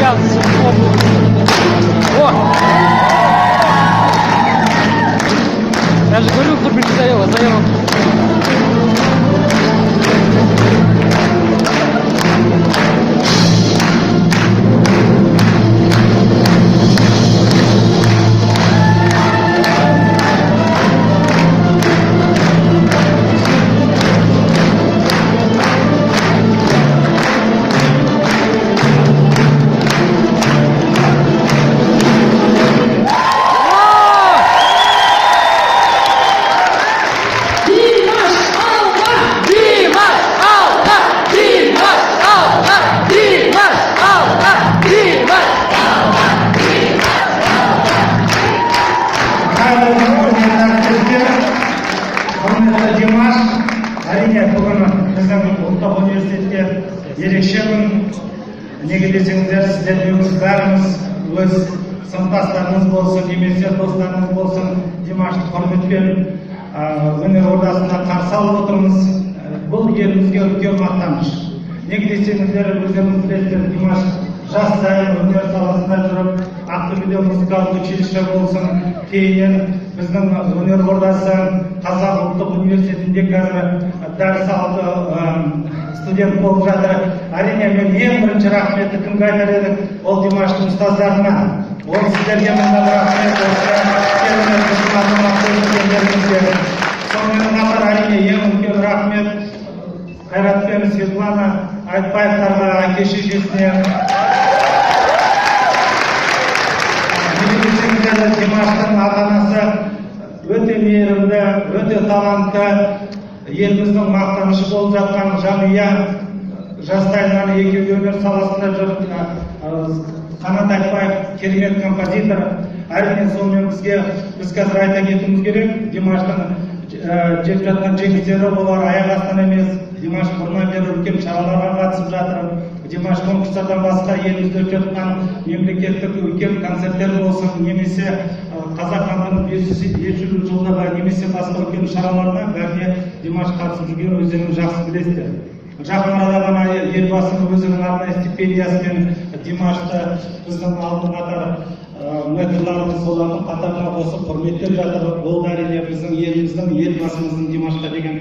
сейчас. О! Я же говорю, клуб не заела. Димаш, әрине бүгін біздің ұлттық университетке ерекше күн. Неге десеңіздер, сіздердің бәріміз өз сыныптастарыңыз болсын, немесе достарыңыз болсын, Димашты құрметпен өнер ордасында қарсы алып отырмыз. Бұл елімізге үлкен мақтаныш. Неге десеңіздер, өздеріңіз білесіздер, Димаш жас сайын өнер саласында жүріп, Ақтөбеде музыкалық училище болсын, кейіннен біздің өнер ордасы Қазақ ұлттық университетінде қазір дәріс алды студент болып жатыр. Әрине мен ең бірінші рахметті кімге айтар едік? Ол Димаштың ұстаздарына. Ол сіздерге мындан рахмет. Сонымен қатар әрине ең үлкен рахмет Қайратпен Светлана Айтбаевтарға, әке-шешесіне. Димаштың ата-анасы өте мейірімді, өте талантты, еліміздің мақтанышы болып жатқан жанұя. Жастайынан екеуі өнер саласында жүріп, Қанат Айтбаев керемет композитор. Әрине сонымен біз қазір айта кетуіміз керек. Димаштың жетіп жатқан жеңістері олар аяқ астынан емес. Димаш бұрыннан бері үлкен шараларға қатысып жатыр. Димаш конкурстардан басқа елімізде өтіп жатқан мемлекеттік үлкен концерттер болсын, немесе қазақ хандығының 500 жылдығы, немесе басқа үлкен шараларына бәріне Димаш қатысып жүрген өздеріңіз жақсы білесіздер. Жақын арада ғана елбасының өзінің арнайы стипендиясымен Димашты біздің алдын қатар уәкілдарымыз олардың қатарына қосып құрметтеп жатыр. Ол әрине біздің еліміздің, елбасымыздың Димашқа деген